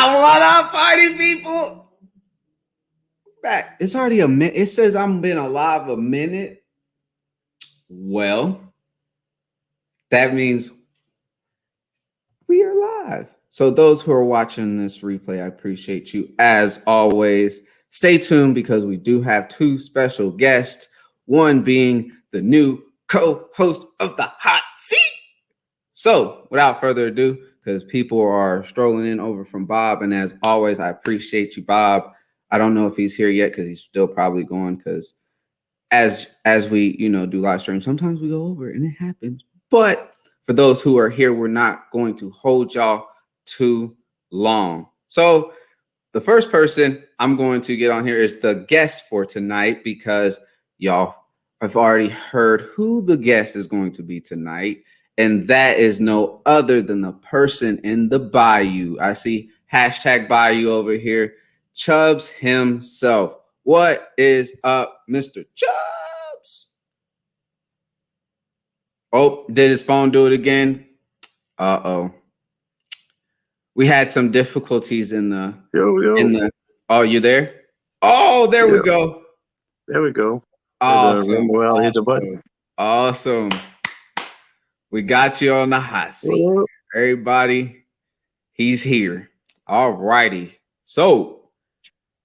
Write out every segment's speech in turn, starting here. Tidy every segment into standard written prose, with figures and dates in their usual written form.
What up, party people? Back. It's already a minute. It says I'm been alive a minute. Well, that means we are live. So those who are watching this replay, I appreciate you as always. Stay tuned because we do have two special guests. One being the new co-host of the Hot Seat. So without further ado, because people are strolling in over from Bob, and as always, I appreciate you, Bob. I don't know if he's here yet because he's still probably going. Because as we do live stream, sometimes we go over and it happens. But for those who are here, we're not going to hold y'all too long. So the first person I'm going to get on here is the guest for tonight, because y'all have already heard who the guest is going to be tonight. And that is no other than the person in the bayou. I see hashtag bayou over here. Chubbs himself. What is up, Mr. Chubbs? Oh, did his phone do it again? Uh-oh. We had some difficulties in the... Oh, you there? Oh, there we go. There we go. Awesome. Well, hit the button. Awesome. We got you on the hot seat. Everybody, he's here. All righty. So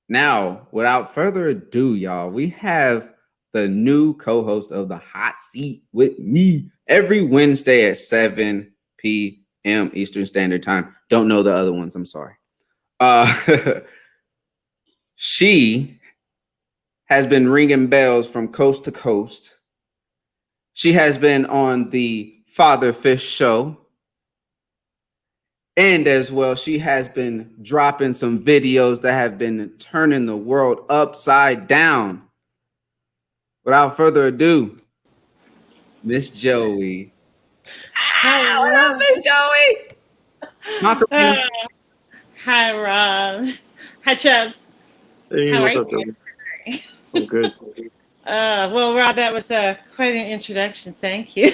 now, without further ado, y'all, we have the new co-host of the Hot Seat with me every Wednesday at 7 p.m. Eastern Standard Time. Don't know the other ones. I'm sorry. She has been ringing bells from coast to coast. She has been on the Father Fish show. And as well, she has been dropping some videos that have been turning the world upside down. Without further ado, Miss Joey. What up, Miss Joey? Hi, Rob. Hi, Chubbs. Hey, How what's are up, you? Joey? I'm good. Well, Rob, that was quite an introduction. Thank you.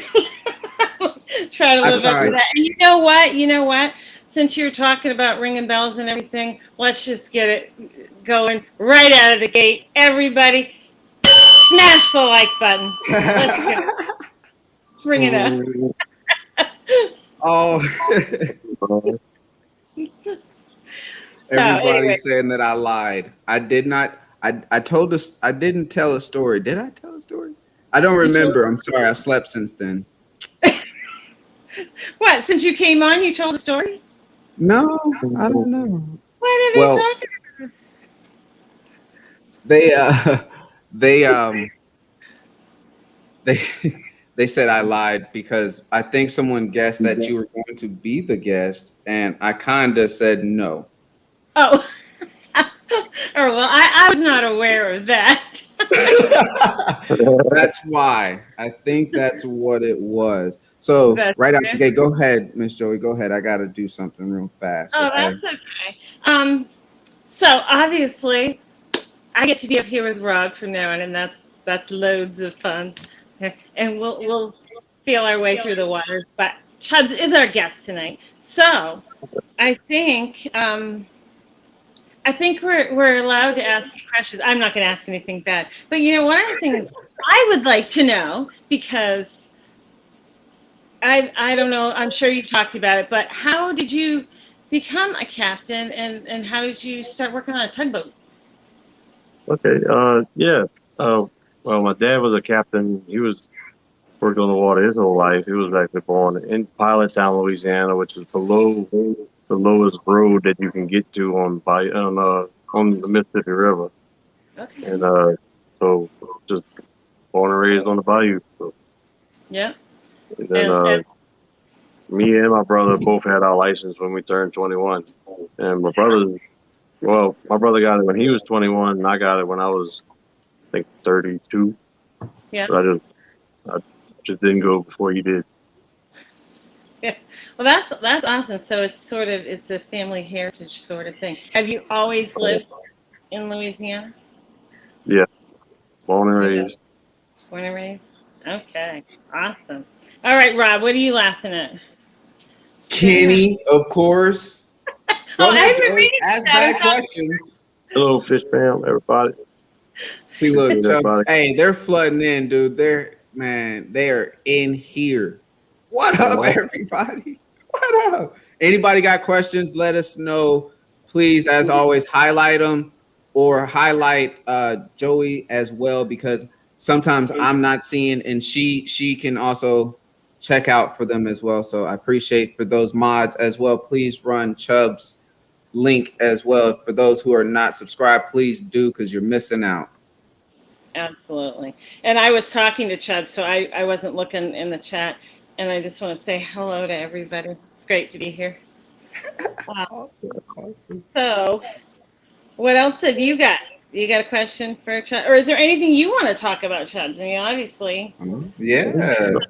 Try to live up to that. And you know what? Since you're talking about ringing bells and everything, let's just get it going right out of the gate. Everybody, smash the like button. Let's go. Let's bring it up. Oh. So, Everybody anyway. saying that I lied. I did not. I told us I didn't tell a story. Did I tell a story? I don't remember. I'm sorry. I slept since then. What? Since you came on, you told a story? No, I don't know. What are they talking about? They said I lied because I think someone guessed that you were going to be the guest, and I kind of said no. Oh. Oh, well, I was not aware of that. That's why. I think that's what it was. So right out the gate, go ahead, Miss Joey. Go ahead. I got to do something real fast. Oh, okay? that's okay. So obviously, I get to be up here with Rob from now on, and that's loads of fun, and we'll feel our way through the waters. But Chubbs is our guest tonight, so I think we're allowed to ask questions. I'm not going to ask anything bad, but one of the things I would like to know, because I don't know, I'm sure you've talked about it, but how did you become a captain, and how did you start working on a tugboat? Okay. Yeah. Well, my dad was a captain. He was worked on the water his whole life. He was actually born in Pilottown, Louisiana, which is below the lowest road that you can get to on the Mississippi River. Okay. And so just born and raised on the bayou. So. Yeah. And then me and my brother both had our license when we turned 21. And my brother got it when he was 21, and I got it when I was, I think, 32. Yeah. But I just didn't go before he did. Yeah. Well, that's awesome. So it's a family heritage sort of thing. Have you always lived in Louisiana? Yeah. Born and raised. Born and raised? Okay. Awesome. All right, Rob, what are you laughing at? Kenny, of course. Go Oh, ahead, I've been Joey. reading Ask that. bad I thought- questions. Hello, Fish Fam, everybody. See, look, Hey, Chubb, everybody. hey, they're flooding in, dude. They are in here. What up, Wow. everybody? What up? Anybody got questions? Let us know. Please, as always, highlight them or highlight Joey as well, because sometimes I'm not seeing, and she can also check out for them as well. So I appreciate for those mods as well. Please run Chubb's link as well. For those who are not subscribed, please do, because you're missing out. Absolutely. And I was talking to Chubb, so I wasn't looking in the chat. And I just want to say hello to everybody. It's great to be here. Awesome. So, what else have you got? You got a question for Chubb? Or is there anything you want to talk about, Chubb? I mean, obviously, Yeah. you know,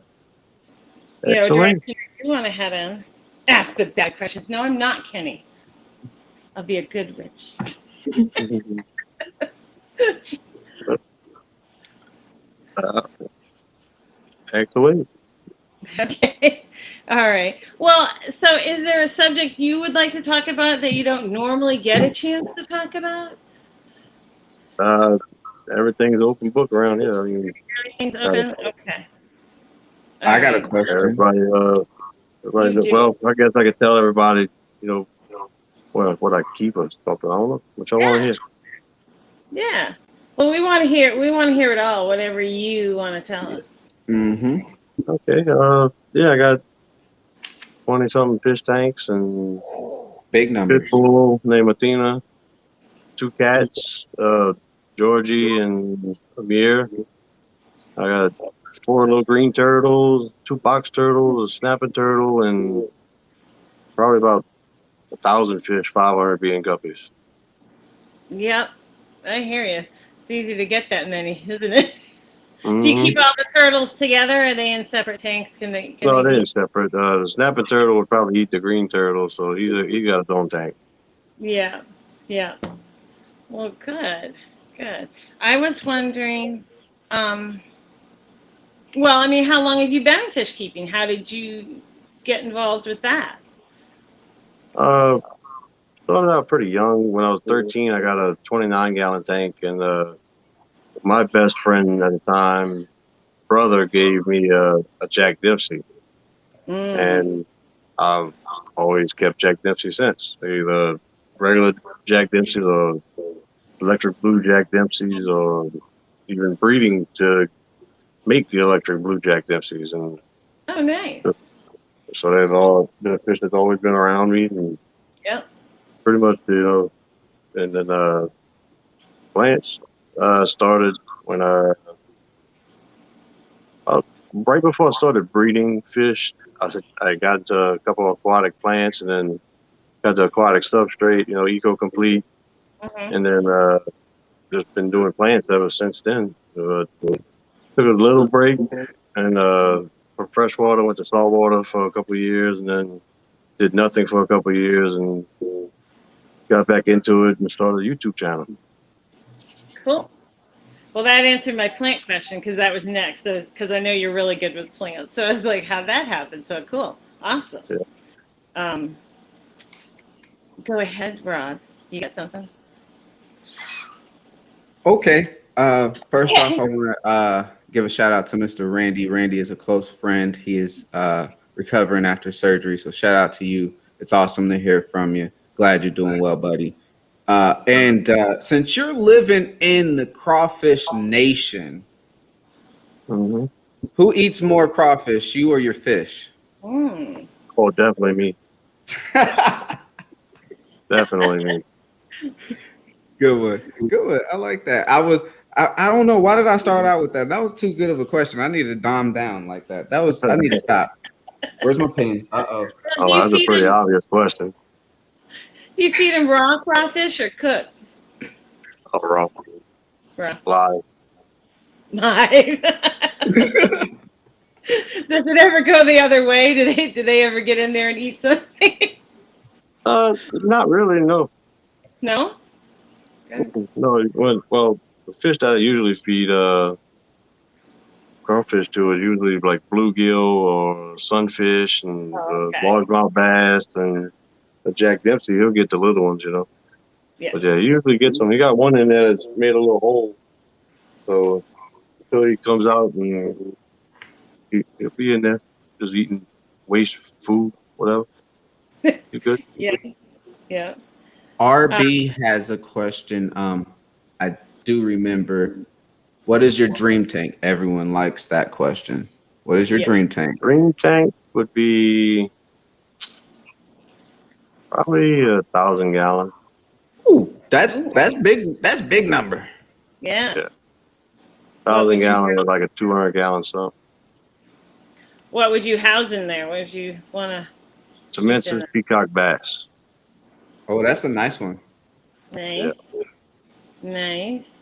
Excellent. direction you want to head in. Ask the bad questions. No, I'm not, Kenny. I'll be a good witch. Excellent. Okay. All right. Well, so is there a subject you would like to talk about that you don't normally get a chance to talk about? Everything's open book around here. I mean, Everything's open? Okay. I got a All right. question. everybody, You do. well, I guess I could tell everybody, what I keep or something. I don't know what y'all want to hear. Yeah. Well, we want to hear it all, whatever you want to tell us. Mm-hmm. Okay. Yeah, I got 20-something fish tanks and Big pit numbers. bull named Athena, 2 cats, Georgie and Amir. I got 4 little green turtles, 2 box turtles, a snapping turtle, and probably about 1,000 fish, 500 being guppies. Yep. I hear you. It's easy to get that many, isn't it? Mm-hmm. Do you keep all the turtles together? Are they in separate tanks? Can they No, be? they're separate. The snapping turtle would probably eat the green turtle, so he got his own tank. Yeah. Yeah. Well, good. Good. I was wondering, well, I mean, how long have you been fish keeping? How did you get involved with that? Started out pretty young. When I was 13, I got a 29-gallon tank, and my best friend at the time, brother, gave me a Jack Dempsey, and I've always kept Jack Dempsey since. Either regular Jack Dempsey or electric blue Jack Dempseys, or even breeding to make the electric blue Jack Dempseys, and Oh, nice. so they've all been a fish that's always been around me, and Yep. pretty much, and then plants started when right before I started breeding fish. I got into a couple of aquatic plants, and then got to aquatic substrate, Eco Complete, Mhm. and then just been doing plants ever since then. Took a little break, and from freshwater went to saltwater for a couple of years, and then did nothing for a couple of years, and got back into it and started a YouTube channel. Cool. Well, that answered my plant question because that was next. So, because I know you're really good with plants, so I was like, "How'd that happen?" So cool, awesome. Yeah. Go ahead, Rob. You got something? Okay. First off, I want to give a shout out to Mr. Randy. Randy is a close friend. He is recovering after surgery. So shout out to you. It's awesome to hear from you. Glad you're doing well, buddy. And since you're living in the crawfish nation, Mm-hmm. who eats more crawfish, you or your fish? Mm. Oh, definitely me. Definitely me. Good one. Good one. I like that. I don't know. Why did I start out with that? That was too good of a question. I need to calm down like that. I need to stop. Where's my pen? Uh-oh. Oh, that's a pretty obvious question. Do you feed them raw crawfish or cooked? Oh, wrong. Raw. Live. Live. Does it ever go the other way? Do they ever get in there and eat something? Not really, no. No? No, well, the fish that I usually feed crawfish to is usually like bluegill or sunfish and Okay. largemouth bass and Jack Dempsey, he'll get the little ones, you know. Yeah. But yeah, he usually gets them. He got one in there that's made a little hole. So until he comes out and he'll be in there just eating waste food, whatever. You good? Yeah. Yeah. RB has a question. I do remember. What is your dream tank? Everyone likes that question. What is your Yeah. dream tank? Green tank would be probably 1,000 gallon. Ooh, that's big. That's big number. Yeah. Yeah. What would 1,000 you gallon do? with like a 200 gallon sump. What would you house in there? What would you want to? Temensis peacock bass. Oh, that's a nice one. Nice. Nice.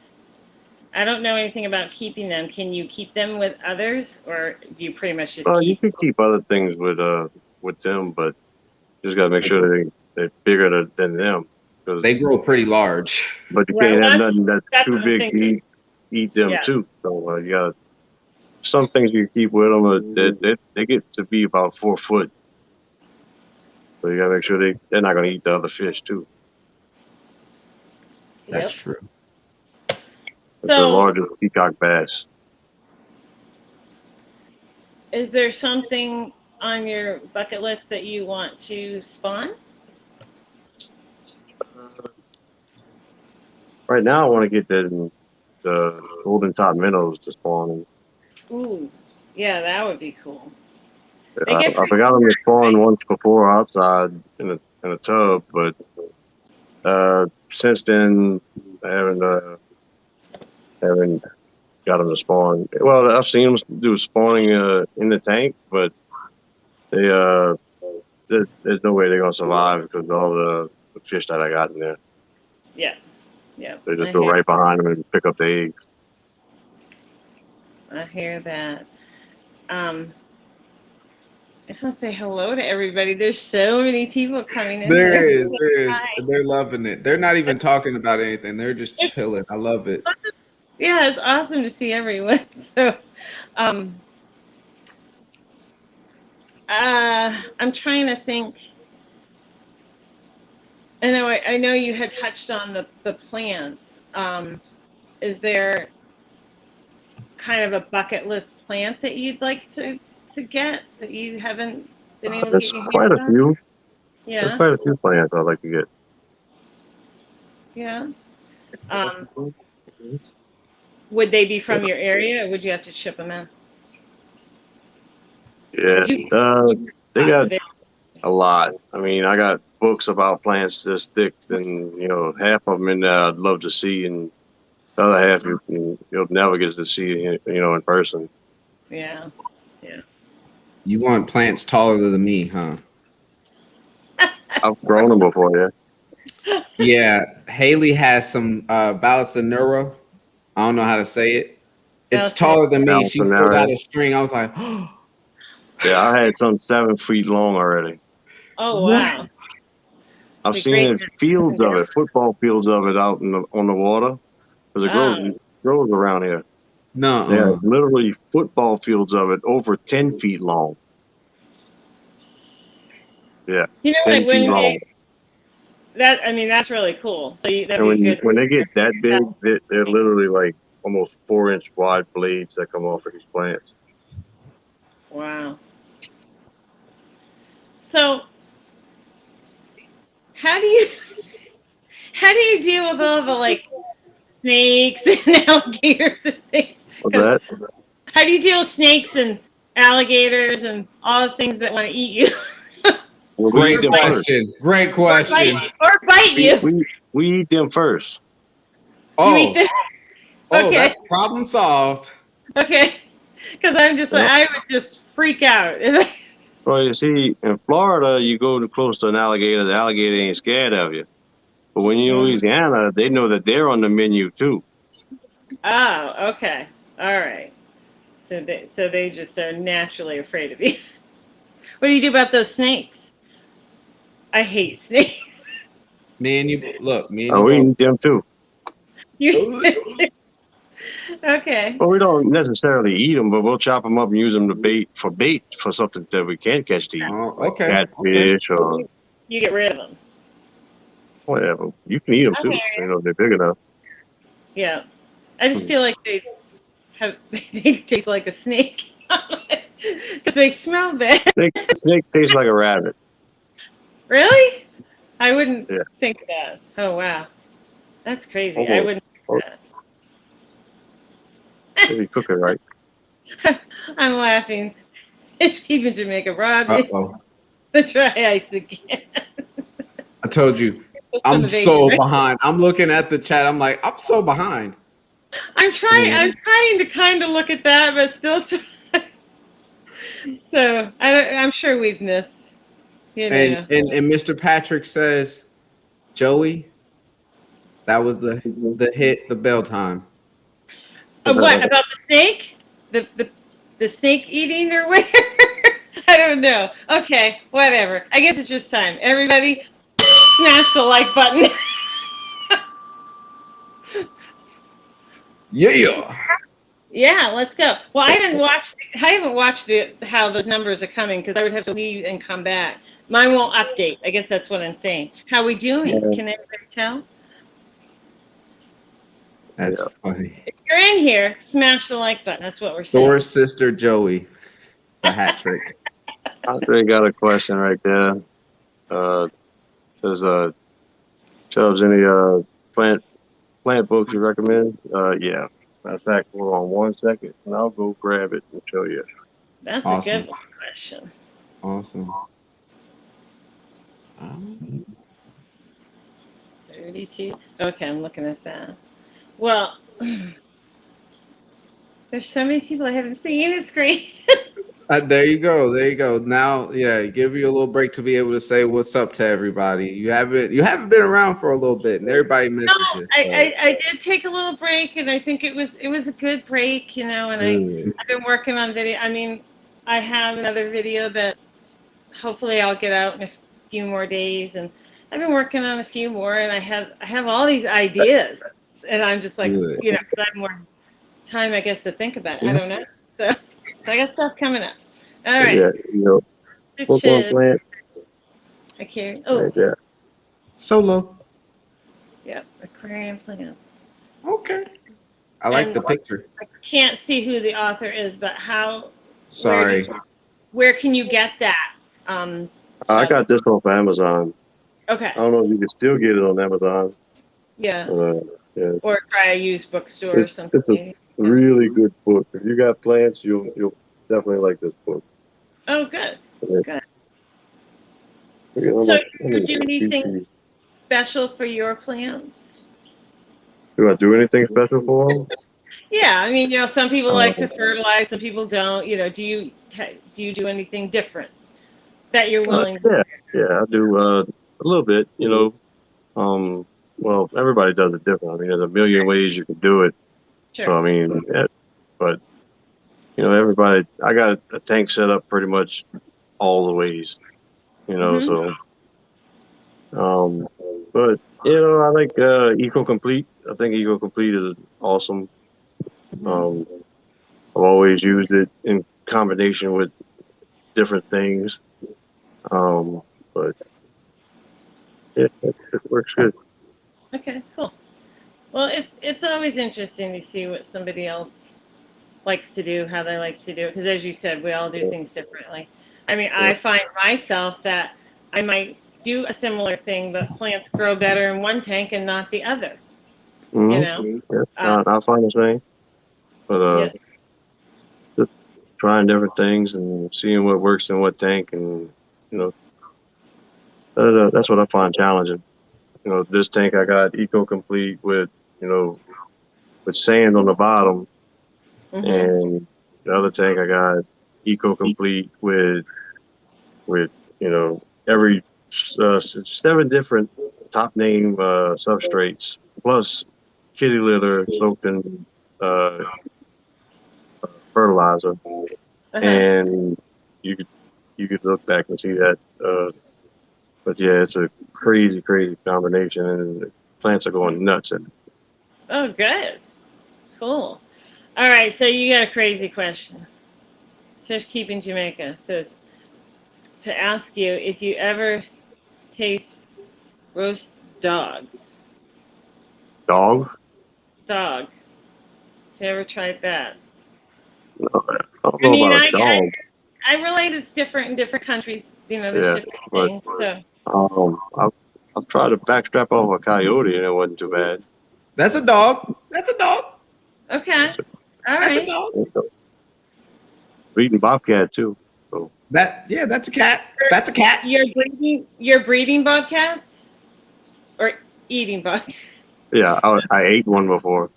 I don't know anything about keeping them. Can you keep them with others, or do you pretty much just You keep? can keep other things with them, but you just gotta make sure they're bigger than them. They grow pretty large. But you Right, can't well, have nothing that's that's too what I'm big to thinking. eat them Yeah. too. So you got some things you keep with them. They get to be about 4 foot. So you gotta make sure they're not gonna eat the other fish too. That's Yep. true. It's the So, largest peacock bass. is there something on your bucket list that you want to spawn? Right now, I want to get the golden top minnows to spawn. Ooh, yeah, that would be cool. They I get pretty forgot them to large, spawn right? once before outside in a tub, but since then I haven't got them to spawn. Well, I've seen them do spawning in the tank, but they there's no way they're gonna survive because of all the fish that I got in there. Yeah, yeah. They just I go hear, right behind them and pick up the eggs. I hear that. I just want to say hello to everybody. There's so many people coming in. There There. is. Hi. They're loving it. They're not even talking about anything. They're just chilling. I love it. Yeah, it's awesome to see everyone. So, I'm trying to think. I know you had touched on the plants. Is there kind of a bucket list plant that you'd like to get that you haven't been able to There's get your quite hands a on? few. There's Yeah, quite a few plants I'd like to get. yeah. Would they be from your area, or would you have to ship them in? Yeah, they got They- a lot. I mean, I got books about plants this thick, and half of them in there I'd love to see, and the other half you'll never get to see, in person. Yeah, yeah. You want plants taller than me, huh? I've grown them before, yeah. Yeah. Haley has some Valsanura. I don't know how to say it. It's Valsanura. taller than me. She pulled out Valsanura. a string. I was like, oh, Yeah, I had some 7 feet long already. Oh what? wow. I've The seen great- fields of it, football fields of it out on the water, because it grows around here. No. Yeah, literally football fields of it, over 10 feet long. Yeah, You know, 10 like when feet long. that's really cool. So that'd And be good. when they get that big, they're literally like almost 4-inch wide blades that come off of these plants. Wow. So how do you deal with all the like snakes and alligators and things? What's that? How do you deal with snakes and alligators and all the things that want to eat you? Well, we Great eat them first. question. Great question. Or bite you. We eat them first. You eat Oh, them? oh, Okay. that's problem solved. Okay. Because I'm just like, I would just freak out. Well, you see, in Florida, you go close to an alligator, the alligator ain't scared of you. But when you're in Louisiana, they know that they're on the menu too. Oh, okay. All right. So they just are naturally afraid of you. What do you do about those snakes? I hate snakes. Me and you We both. eat them too. Okay. Well, we don't necessarily eat them, but we'll chop them up and use them for bait for something that we can't catch to eat, Oh, like okay. catfish or you get rid of them. Whatever. You can eat them too. Okay. You know, they're big enough. Yeah. I just feel like they taste like a snake because they smell bad. Snake tastes like a rabbit. Really? I wouldn't Yeah. think that. Oh wow, that's crazy. I Almost. wouldn't Oh, think if you cook it right. that. I'm laughing. It's keeping Jamaica Robbie. Uh-oh. The dry ice again. I told you. From I'm the so bakery. behind. I'm looking at the chat. I'm like, I'm so behind. I'm trying to kind of look at that, but still try. So I'm sure we've missed. You know. And Mr. Patrick says, Joey, that was the hit, the bell time. What about the snake? The snake eating or whatever? I don't know. Okay, whatever. I guess it's just time. Everybody, smash the like button. Yeah. Yeah, let's go. Well, I haven't watched how those numbers are coming because I would have to leave and come back. Mine won't update. I guess that's what I'm saying. How we doing? Yeah. Can everybody tell? That's funny. If you're in here, smash the like button. That's what we're saying. Thor's sister Joey, the hat trick. Andre got a question right there. Says, Chubbs, any plant books you recommend? Yeah. Matter of fact, hold on 1 second, and I'll go grab it and show you. That's Awesome. a good question. Awesome. 32. Okay, I'm looking at that. Well, there's so many people I haven't seen. It's great. There you go. There you go. Now, yeah, give you a little break to be able to say what's up to everybody. You haven't been around for a little bit, and everybody misses you. I did take a little break, and I think it was a good break, you know. And I've been working on video. I mean, I have another video that hopefully I'll get out in a few more days, and I've been working on a few more, and I have all these ideas, and I'm just like, Good. you know, 'cause I have more time, I guess, to think about it. I don't know. So I got stuff coming up. All right. Yeah, you know, book on Chips. plant. Okay. Oh, Right there. Solo. yeah. Aquarium plants. Okay. I like the picture. I can't see who the author is, but how? Sorry. Where can you get that? I got this off Amazon. Okay. I don't know if you can still get it on Amazon. Yeah. Yeah, Or try a used bookstore or it's something. a really good book. If you got plants, you'll definitely like this book. Oh, good. Yeah. Good. Yeah, So, I'm do you gonna do keep anything these. special for your plants? Do I do anything special for them? Yeah, I mean, you know, some people like to fertilize, some people don't. You know, do you do anything different that you're willing to? Yeah, I do a little bit. You know, well, everybody does it different. I mean, there's a million ways you can do it. Sure. So I mean, but you know, everybody. I got a tank set up pretty much all the ways. You know, Mhm. so but you know, I like Eco Complete. I think Eco Complete is awesome. Mhm. I've always used it in combination with different things. But yeah, it works good. Okay, cool. Well, it's always interesting to see what somebody else likes to do, how they like to do it, because as you said, we all do things differently. I mean, I find myself that I might do a similar thing, but plants grow better in one tank and not the other. Mm-hmm. You know? Yeah, I find the same. But Yeah. just trying different things and seeing what works in what tank, and you know, that's what I find challenging. You know, this tank I got Eco Complete with, you know, with sand on the bottom, Mhm. and the other tank I got Eco Complete with you know, every 7 different top name substrates plus kitty litter soaked in fertilizer, and you could look back and see that. But yeah, it's a crazy combination, and the plants are going nuts. And Oh, good. Cool. All right, so you got a crazy question. Fish Keeping Jamaica says to ask you if you ever taste roast dogs. Dog? Dog. Have you ever tried that? No, I don't know about a dog. I realize it's different in different countries. You know, there's Yeah, different but things. So I've tried to backstrap off a coyote and it wasn't too bad. That's a dog. That's a dog. okay, all That's a right. dog. Eating bobcat too. So That's a cat. That's a cat. You're breeding bobcats, or eating bobcats? yeah, I ate one before.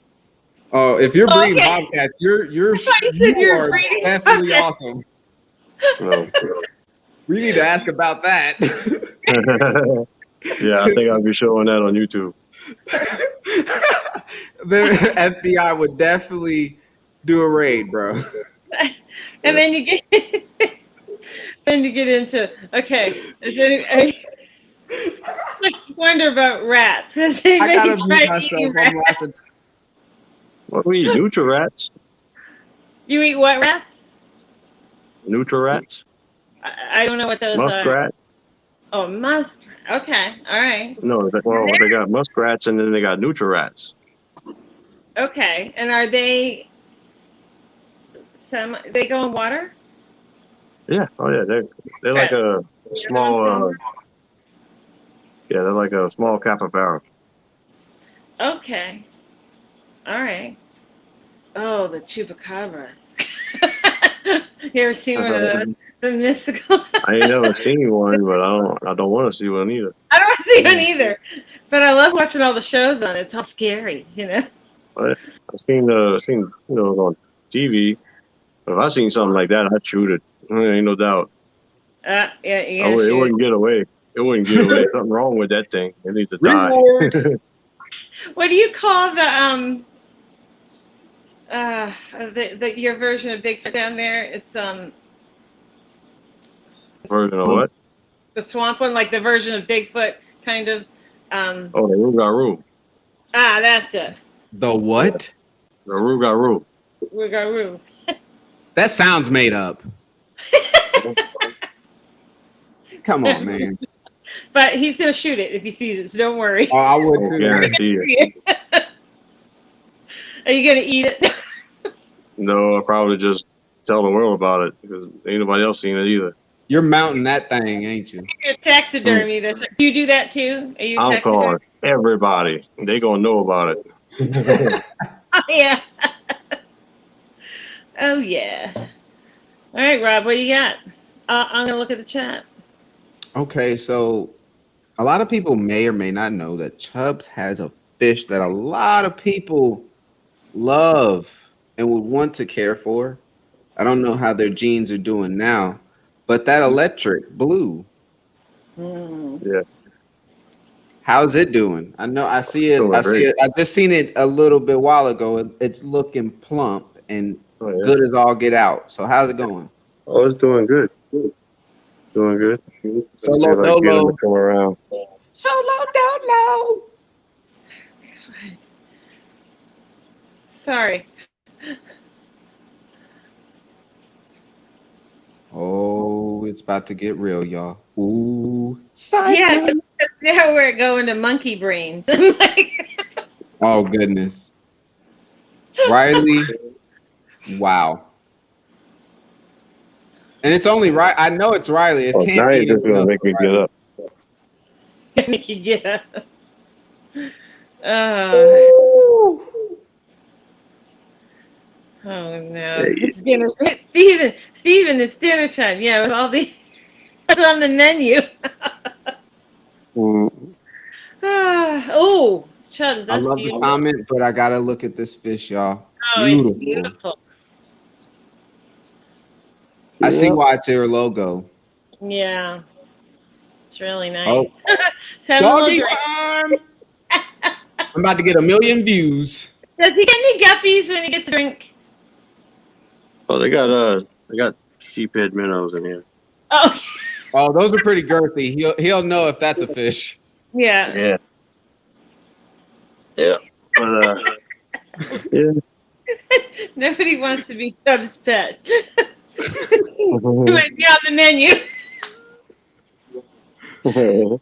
Oh, if you're breeding Okay. bobcats, you you said you were are breeding definitely bobcats. awesome. No. We need to ask about that. yeah, I think I'll be showing that on YouTube. The FBI would definitely do a raid, bro. And then you get into I wonder about rats. Has I anybody gotta tried mute myself. eating I'm rats? laughing. What we eat? Nutri-Rats? You eat what rats? Nutri-Rats? I don't know what those are. Muskrat? Oh, muskrat. Okay, all right. No, they got muskrats and then they got Nutri-Rats. Okay, and are they they go in water? Yeah, oh yeah, they're like a small they're like a small capybara. Okay. All right. Oh, the chupacabras. You ever seen one of those? The mystical. I ain't never seen one, but I don't want to see one either. I don't see one either. But I love watching all the shows on it. It's all scary, you know. But I've seen on TV. If I seen something like that, I'd shoot it. Ain't no doubt. Yeah, It wouldn't get away. It wouldn't get away. Something wrong with that thing. It needs to die. Reward. What do you call your version of Bigfoot down there? It's Version of what? the swamp one, like the version of Bigfoot, kind of. Oh, the Rougarou. That's it. The what? The Rougarou. Rougarou. That sounds made up. Come on, man. But he's gonna shoot it if he sees it, so don't worry. Oh, I would I too. guarantee it. Are you gonna eat it? No, I'll probably just tell the world about it because ain't nobody else seen it either. You're mounting that thing, ain't you? You're taxidermy. Do you do that too? Are you I'm taxidermy? calling everybody. They gonna know about it. Oh, yeah. Oh yeah. All right, Rob, what do you got? I'm gonna look at the chat. Okay, so a lot of people may or may not know that Chubbs has a fish that a lot of people love and would want to care for. I don't know how their genes are doing now, but that electric blue, Yeah. how's it doing? I know I see it. Doing I see great. it. I just seen it a little bit while ago. It's looking plump and Oh, yeah. good as all get out. So how's it going? Oh, it's doing good. Doing good. Solo See if I can get him dolo. to come around. Solo dolo. Sorry. Oh, it's about to get real, y'all. Ooh, cyber. Yeah, now we're going to monkey brains. I'm like, Oh goodness. Riley. Wow. And it's only right. I know it's Riley. It Oh, can't now be you're just anyone gonna else make me but get Riley. up. make you get up. Ooh. Oh no! It's dinner. Steven, it's dinner time. Yeah, with all the what's on the menu. Oh, Chubbs, I that's love the beautiful. comment, but I gotta look at this fish, y'all. Oh, it's beautiful. I see why it's your logo. Yeah, it's really nice. Oh. So have a little Doggy drink. time! I'm about to get 1 million views. Does he get any guppies when he gets a drink? Oh, they got sheephead minnows in here. Oh, Oh, those are pretty girthy. He'll know if that's a fish. yeah. Yeah. Yeah. But yeah. Nobody wants to be Chubbs' pet. It might be on the menu. Sorry.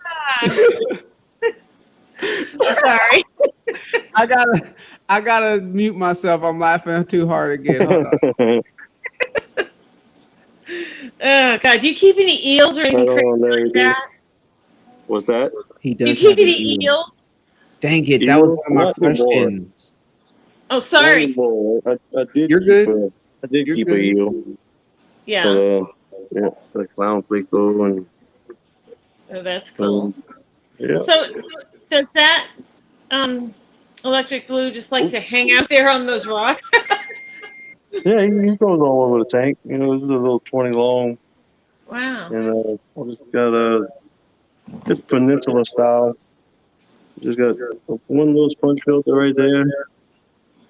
I gotta mute myself. I'm laughing too hard again. Hold on. Oh God, do you keep any eels or anything crazy like that? What's that? He Do you does keep have an any eel. eels? Dang it, that was Eels? one of my Not anymore. questions. Oh, Not sorry. anymore. I did You're keep good. I did You're keep good. a eel. Yeah. But yeah, the clown flico and Oh, that's cool. yeah. So, does that electric blue just like to hang out there on those rocks? Yeah, he goes all over the tank. You know, this is a little 20 long, Wow. and I just got it's peninsula style. Just got one little sponge filter right there.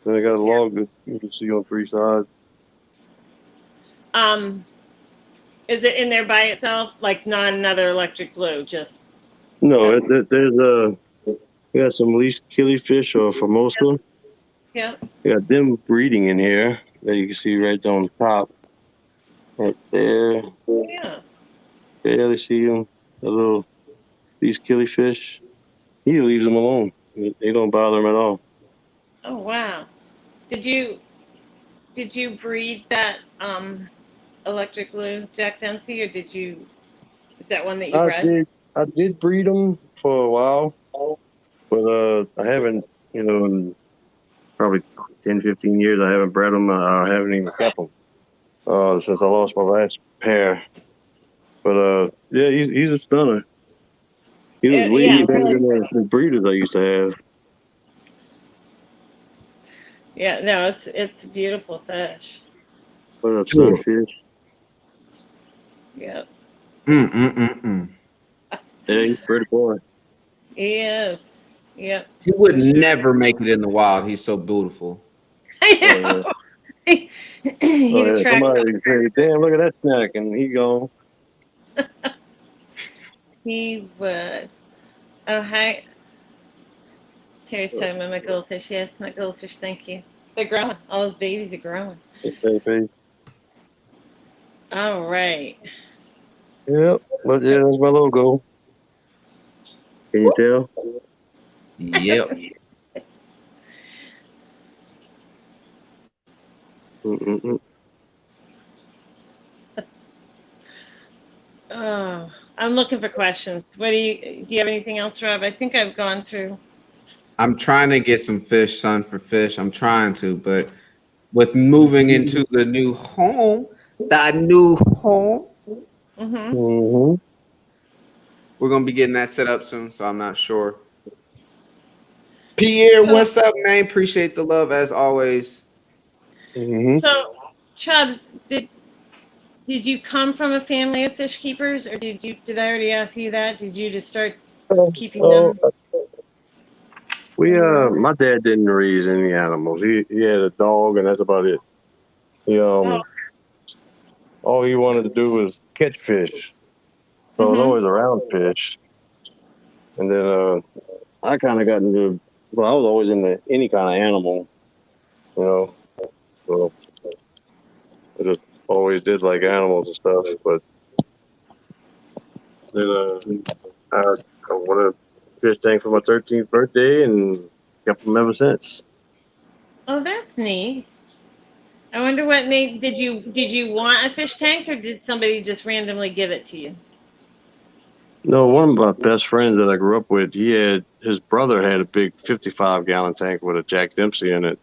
Then I got a log that you can see on 3 sides. Is it in there by itself, like not another electric blue? Just No, there's we got some least killifish or Formosa. yeah. We got them breeding in here that you can see right on the top. Right there. Yeah. Barely see them. The little these killifish. He leaves them alone. They don't bother him at all. Oh wow. Did you breed that electric blue Jack Dempsey, or is that one that you bred? I did breed them for a while, but I haven't, in probably 10, 15 years, I haven't bred them. I haven't even kept them since I lost my last pair. But yeah, he's a stunner. He was way Yeah, better really. than the breeders I used to have. Yeah, no, it's a beautiful fish. What up, sunfish? Yeah. Mm. Yeah, he's a pretty boy. He is. Yep. He would never make it in the wild. He's so beautiful. I Oh, know. yeah. He'd Oh, yeah. attract. Somebody say, "Damn, look at that snack," and he gone. He would. Oh, hi. Terry's talking about my goldfish. Yes, my goldfish. Thank you. They're growing. All those babies are growing. All right. Yep, but yeah, that's my logo. Can you tell? Yep. Mm-mm-mm. Oh, I'm looking for questions. Do you have anything else, Rob? I think I've gone through. I'm trying to get some fish, son, for fish. I'm trying to, but with moving into the new home, Mm-hmm. Mm-hmm. we're gonna be getting that set up soon. So I'm not sure. Pierre, what's up, man? Appreciate the love as always. Mm-hmm. So, Chubbs, did you come from a family of fish keepers, or did I already ask you that? Did you just start keeping them? My dad didn't raise any animals. He had a dog, and that's about it. He all he wanted to do was catch fish. So I was always around fish. And then I kind of got into, well, I was always into any kind of animal, you know. So I just always did like animals and stuff. But then I wanted a fish tank for my 13th birthday and kept them ever since. Oh, that's neat. I wonder what made did you want a fish tank, or did somebody just randomly give it to you? No, one of my best friends that I grew up with, his brother had a big 55-gallon tank with a Jack Dempsey in it.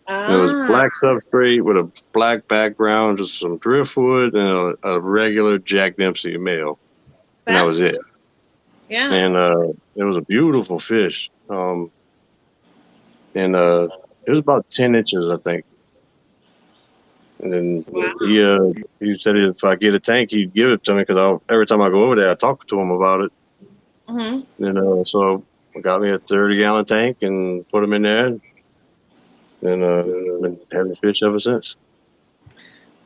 And it was black substrate with a black background, just some driftwood and a regular Jack Dempsey male. And that was it. Yeah. And it was a beautiful fish. And it was about 10 inches, I think. And then he said if I get a tank, he'd give it to me because every time I go over there, I talk to him about it. Mm-hmm. And so I got me a 30-gallon tank and put them in there. And been having fish ever since.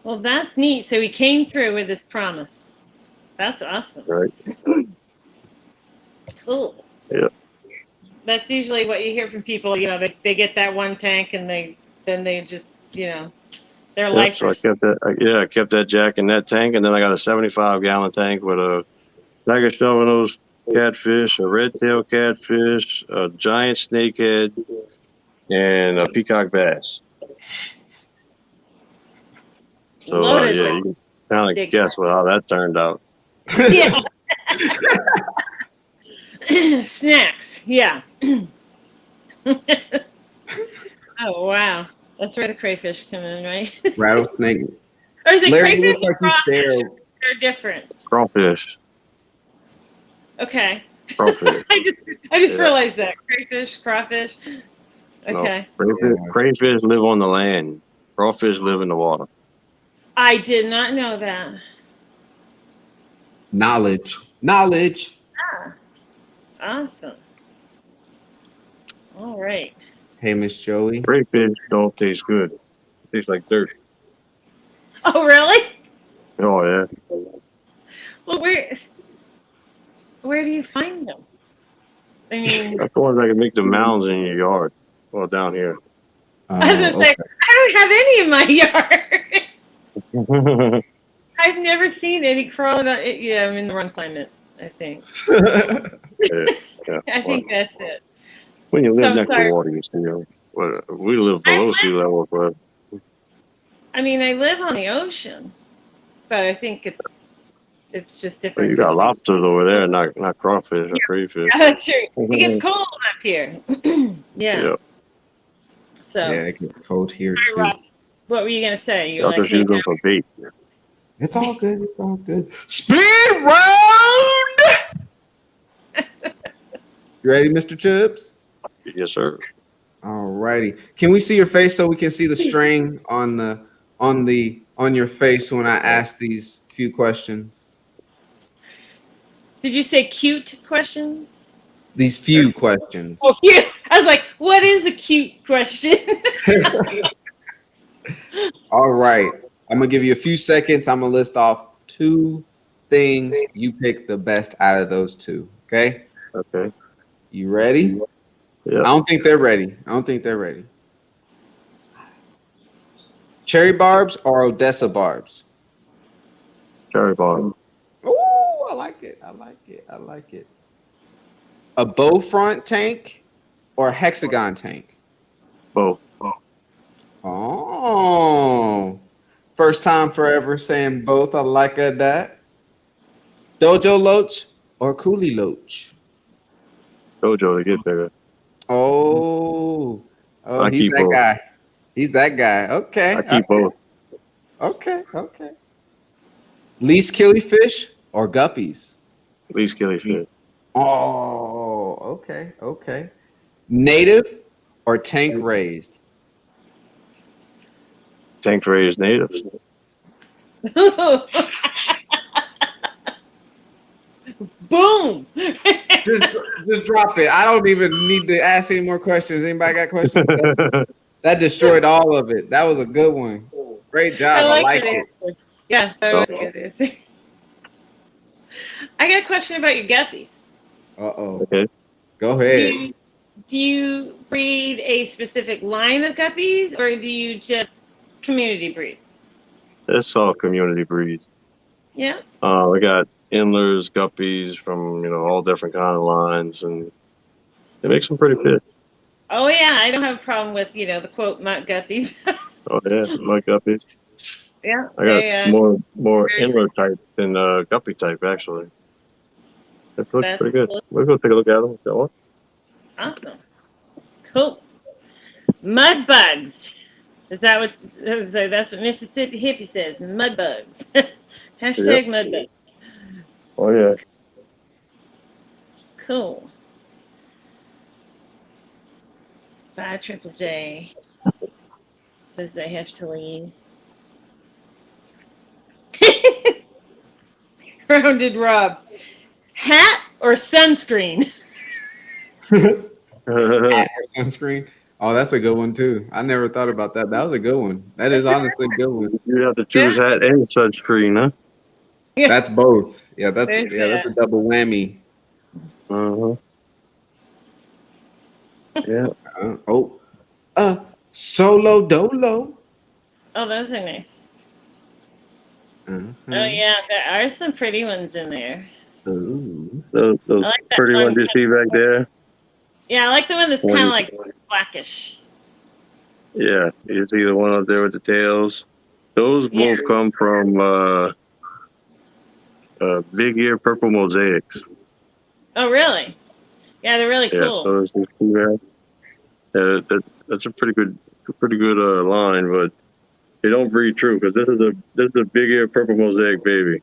Well, that's neat. So he came through with his promise. That's awesome. Right. Cool. Yeah. That's usually what you hear from people. You know, they get that one tank and they just, they're lifers. So I kept that. I kept that Jack in that tank, and then I got a 75-gallon tank with a Like a shovel-nosed catfish, a red-tailed catfish, a giant snakehead, and a peacock bass. So Loaded yeah, you can kind of big guess how that turned out. Yeah. Snacks. Yeah. Oh wow, that's where the crayfish come in, right? Rattlesnake. Or is it Larry, you crayfish look like or you crawfish? stare. They're different. Crawfish. Okay. Crawfish. I just Yeah. realized that crayfish, crawfish. Okay. No, crayfish live on the land. Crawfish live in the water. I did not know that. Knowledge. Ah, awesome. All right. Hey, Miss Joey. Crayfish don't taste good. It tastes like dirt. Oh really? Oh yeah. Well, where do you find them? I mean, That's the ones that can make the mounds in your yard. Well, down here. I was gonna say I don't have any in my yard. I've never seen any crawling out. Yeah, I'm in the wrong climate, I think. Yeah. I think that's it. When you So live I'm next sorry. to water, you see them. Well, we live below sea level, so I mean, I live on the ocean, but I think it's just different. you got lobsters over there, not crawfish or crayfish. Yeah, that's true. It gets cold up here. Yeah. So, yeah, it gets cold here Hi, too. Rob. What were you gonna say? You Y'all like just use them for bait. It's all good. It's all good. Speed round. You ready, Mr. Chubbs? Yes, sir. All righty. Can we see your face so we can see the string on your face when I ask these few questions? Did you say cute questions? These few questions. Oh, cute. I was like, what is a cute question? All right. I'm gonna give you a few seconds. I'm gonna list off 2 things. You pick the best out of those 2. Okay. Okay. You ready? Yeah. I don't think they're ready. Cherry barbs or Odessa barbs? Cherry bottom. Oh, I like it. A bow front tank or hexagon tank? Both. Oh, first time forever saying both. I like that. Dojo Loach or Coolie Loach? Dojo to get bigger. Oh, I he's keep that both. guy. He's that guy. Okay. I keep both. Okay. Least killifish or guppies? At least killifish. Oh, okay. Native or tank raised? Tank raised natives. Boom. Just drop it. I don't even need to ask any more questions. Anybody got questions? That destroyed all of it. That was a good one. Great job. I like it. Yeah, that was a good answer. I got a question about your guppies. Uh-oh. Okay. Go ahead. Do you breed a specific line of guppies, or do you just community breed? It's all community breeds. Yeah. We got endlers, guppies from all different kind of lines, and it makes them pretty fit. Oh yeah, I don't have a problem with the quote mutt guppies. Oh yeah, like guppies. Yeah. I got more endler type than guppy type actually. It looks That's pretty good. cool. We'll go take a look at them. Got one? Awesome. Cool. Mud bugs. Is that what that's what Mississippi Hippie says? Mud bugs. Hashtag mud bugs. Oh yeah. Cool. Bye, Triple J. Says they have to leave. Rounded Rob. Hat or sunscreen? Hat or sunscreen. Oh, that's a good one too. I never thought about that. That was a good one. That is honestly a good one. You have to choose hat and sunscreen, huh? Yeah. That's both. Yeah, that's There's a double whammy. Uh-huh. Yeah. Solo Dolo. Oh, those are nice. Mhm. Oh yeah, there are some pretty ones in there. Ooh. Those I like that pretty one. ones you see back there. Yeah, I like the one that's One- kind of like blackish. Yeah, you see the one up there with the tails. Those Yeah. both come from Big Ear Purple Mosaics. Oh, really? Yeah, they're really Yeah, cool. so this is that. That's a pretty good line, but they don't breed true because this is a Big Ear Purple Mosaic baby,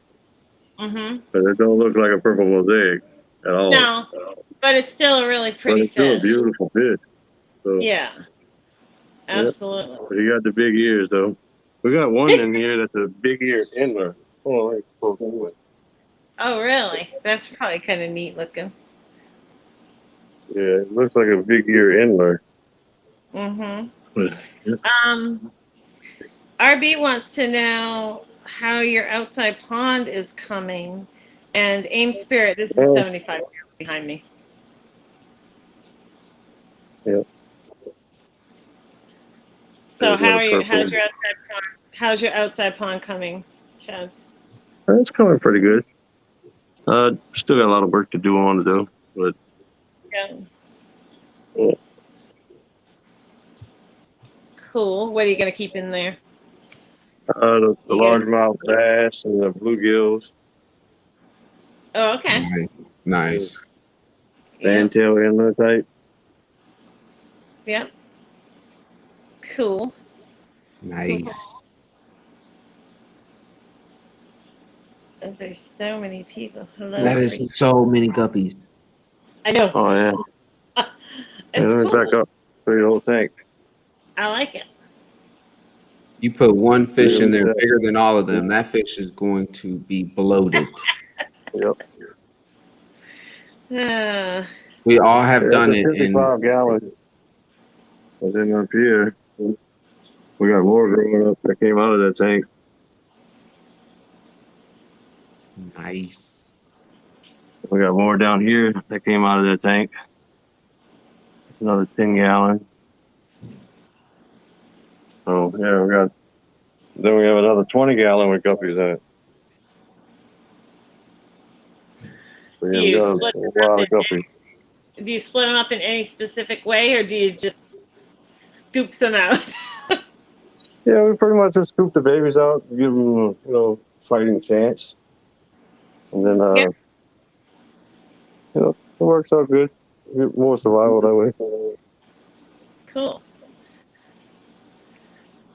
Mm-hmm. but it don't look like a purple mosaic at all. No, but it's still a really But pretty it's still a fish. beautiful fish. So Yeah, absolutely. but he got the big ears though. We got one in here that's a big ear Endler. Oh, let me pull that one. Oh, really? That's probably kind of neat looking. Yeah, it looks like a big ear Endler. Mm-hmm. But, yeah. RB wants to know how your outside pond is coming. And Aim Spirit, this is Oh. 75 behind me. Yeah. So There's another how's your outside pond coming, Chaz? It's coming pretty good. Still got a lot of work to do on it though, but Yeah. Yeah. Cool. What are you gonna keep in there? the largemouth bass and the bluegills, Oh, okay. Nice. Yep. fantail Endler type. Yep. Cool. Nice. Oh, there's so many people. Hello. That Free. is so many guppies. I know. Oh yeah. It's Let me cool. back up for your whole tank. I like it. You put one fish in there Yeah. bigger than all of them, that fish is going to be bloated. Yep. We all have done That's it. a And 55 gallon. And then up here, we got more growing up that came out of that tank. nice. We got more down here that came out of that tank. Another 10 gallon. So yeah, then we have another 20 gallon with guppies in it. So Do yeah, we you got split a them lot up of guppies. Do you split them up in any specific way, or do you just scoop them out? Yeah, we pretty much just scoop the babies out, give them, fighting chance. And then, Yep. it works out good. Get more survival that way. Cool.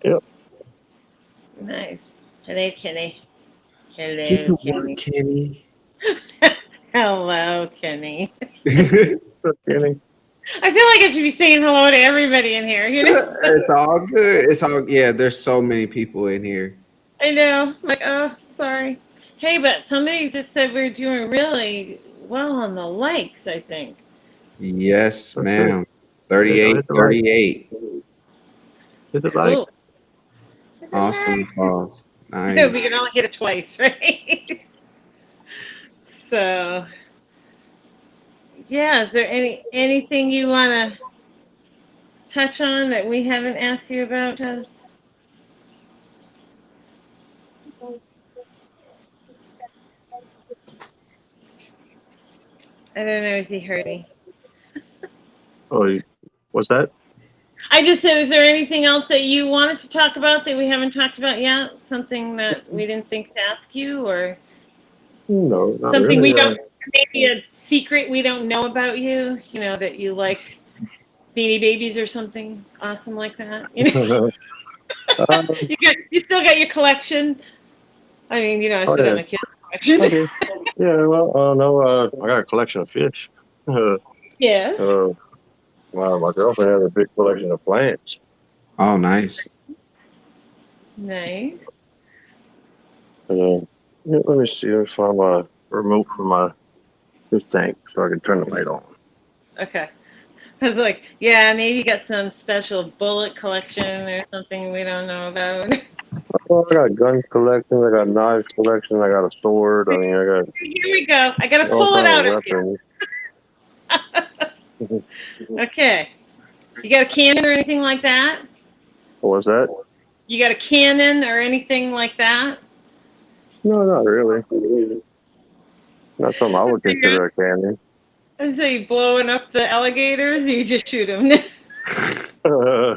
Yep. Nice. Hello, Kenny. Get Hello, to work, Kenny. Kenny. Hello, Kenny. Kenny. I feel like I should be saying hello to everybody in here. It's all good. There's so many people in here. I know. Like, oh, sorry. Hey, but somebody just said we're doing really well on the likes, I think. Yes, Okay. ma'am. 38, 38. Hit the like. Cool. Awesome sauce. We Nice. can only hit it twice, right? So, yeah, is there anything you want to touch on that we haven't asked you about, Tubbs? I don't know. Is he hurting? Oh, what's that? I just said, is there anything else that you wanted to talk about that we haven't talked about yet? Something that we didn't think to ask you, or No, not something really. we don't, maybe a secret we don't know about you, that you like Beanie Babies or something awesome like that? You still got your collection? I mean, I still got my kids' collection. Okay. Yeah, well, no, I got a collection of fish. Yes. Wow, my girlfriend has a big collection of plants. Oh, nice. Nice. Let me see if I'm a remote for my fish tank so I can turn the light on. Okay. I was like, yeah, maybe you got some special bullet collection or something we don't know about. Well, I got gun collection, I got knives collection, I got a sword. I mean, I got Here we go. I got to all pull it kinds out of of you. weapons. Okay. You got a cannon or anything like that? What was that? You got a cannon or anything like that? No, not really. Not something I would consider a canyon. I say blowing up the alligators. You just shoot them. Oh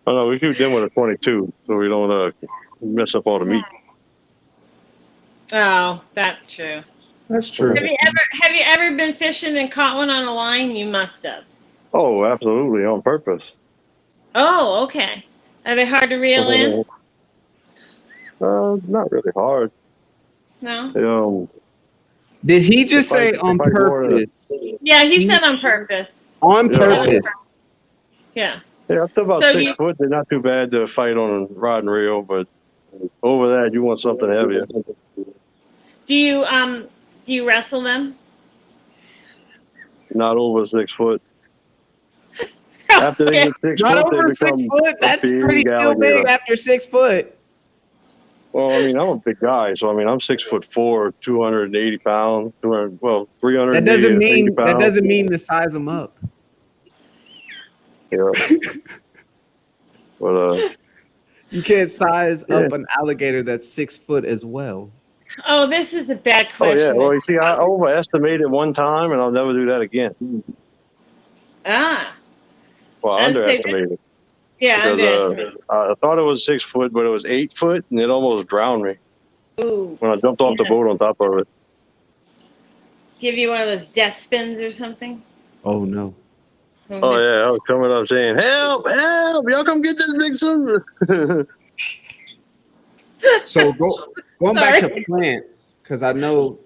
no, we shoot them with a 22, so we don't mess up all the meat. Oh, that's true. That's true. Have you ever been fishing and caught one on a line? You must have. Oh, absolutely, on purpose. Oh, okay. Are they hard to reel in? Not really hard. No. Did he just If I- say if on I go to- purpose? Yeah, he said on purpose. On Yeah. purpose. Yeah. Yeah, up to about So 6 foot, they're not too bad to fight on a rod and reel, but over that, you want something heavier. Do you wrestle them? Not over 6 foot. After they get 6 Not foot, they over 6 become foot. That's big pretty still alligator. big after 6 foot. Well, I mean, I'm a big guy, so I mean, I'm 6'4", 280 pounds, 300. That doesn't mean to size them up. Yeah. But You can't size up an alligator that's 6 foot as well. Oh, this is a bad oh question. yeah. Well, you see, I overestimated one time, and I'll never do that again. Ah. Well, I I'd say underestimated. Yeah, Because underestimated. I thought it was 6 foot, but it was 8 foot, and it almost drowned me Ooh. when I jumped off the boat on top of it. Give you one of those death spins or something? Oh no. Oh yeah, I was coming up saying, "Help! Help! Y'all come get this big son!" So going back to plants, because I know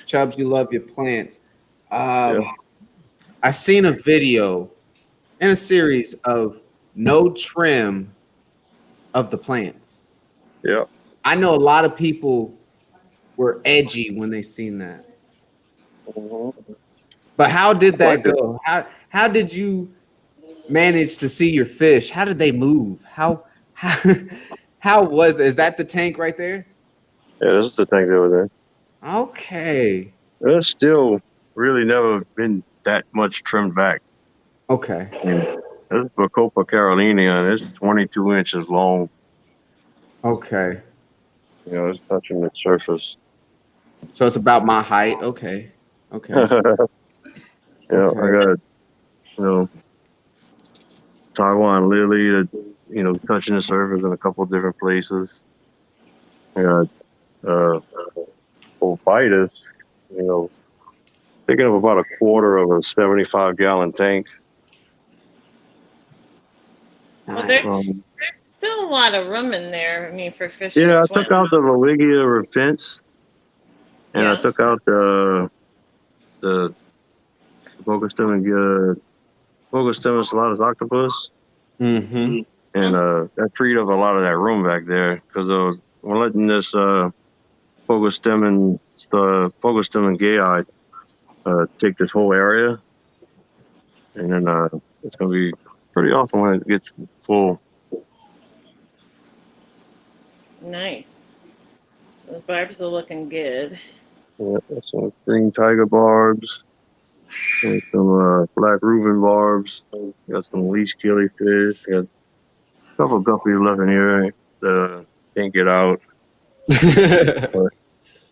Chubbs, you love your plants. I seen a video and a series of no trim of the plants. Yeah. I know a lot of people were edgy when they seen that. But how did that go? How did you manage to see your fish? How did they move? How was that? Is that the tank right there? Yeah, this is the tank over there. Okay. It's still really never been that much trimmed back. Okay. This is Bacopa Carolina, and it's 22 inches long. Okay. You know, it's touching the surface. So it's about my height. Okay. Okay. I got, Taiwan lily that, touching the surface in a couple of different places. I got Ophitis, taking up about a quarter of a 75-gallon tank. Well, there's still a lot of room in there. I mean, for fish. Yeah, to I swim. took out the Loligia refense, and I took out the Bogostemon Stellatus octopus, Mm-hmm. and that freed up a lot of that room back there because we're letting this Bogostemon gay-eyed take this whole area, and then it's gonna be pretty awesome when it gets full. Nice. Those barbs are looking good. Yeah, some green tiger barbs, and some black Reuben barbs. Got some leash killifish. Got a couple guppies left in here that can't get out.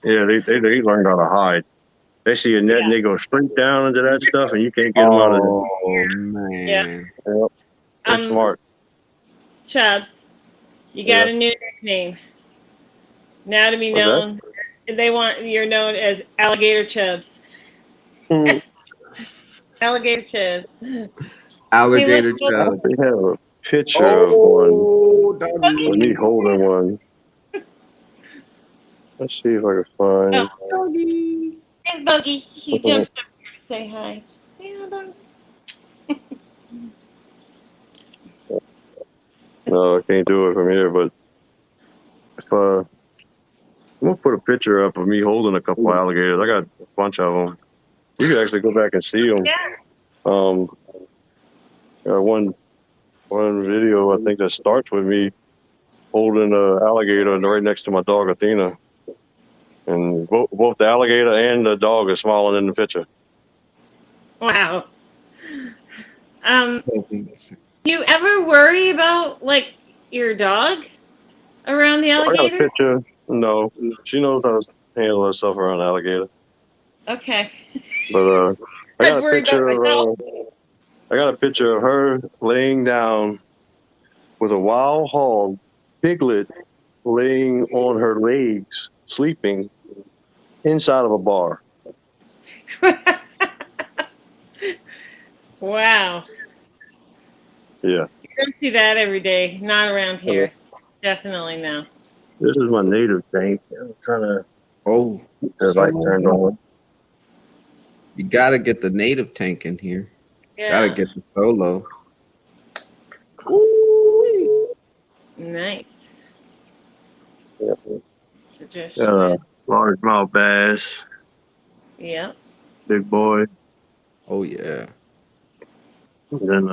Yeah, they learned how to hide. They see a net and they go straight down into that stuff, and you can't get them out of there. Oh man. Yep. They're smart. Chubbs, you got a new nickname. Now to be known, you're known as Alligator Chubbs. Alligator Chubbs. Alligator Hey, Chubbs. They have a picture of one. Doggy. Me holding one. Let's see if I can find. Doggy. Hey, Buggy. He jumped up here to say hi. Yeah, Buggy. No, I can't do it from here, but if I'm gonna put a picture up of me holding a couple alligators. I got a bunch of them. You can actually go back and see them. Yeah. One video I think that starts with me holding an alligator right next to my dog Athena, and both the alligator and the dog are smiling in the picture. Wow. Do you ever worry about your dog around the I got a alligator? picture. No, she knows how to handle herself around an alligator. Okay. But I got I'd a worry about picture myself. I got a picture of her laying down with a wild hog piglet laying on her legs, sleeping inside of a bar. Wow. Yeah. You don't see that every day. Not around here. Definitely no. This is my native tank. I'm trying to Oh, get the light turned on. you gotta get the native tank in here. Gotta Yeah. get the solo. Ooh-wee. Nice. Yeah. Suggestion. Got a largemouth bass, Yeah. big boy. Oh yeah. And then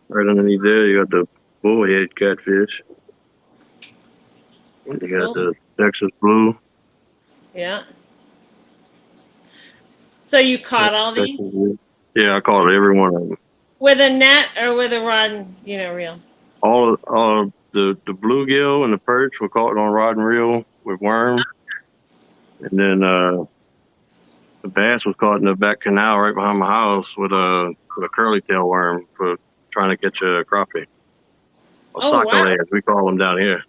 right underneath there, you got the bullhead catfish. You got Cool. the Texas blue. Yeah. So you caught all these Texas blue. Yeah, I caught every one of them. with a net or with a rod, reel? All the bluegill and the perch were caught on rod and reel with worm. And then the bass was caught in the back canal right behind my house with a curly tail worm for trying to catch a crappie. Or Oh, wow. sacalay, as we call them down here.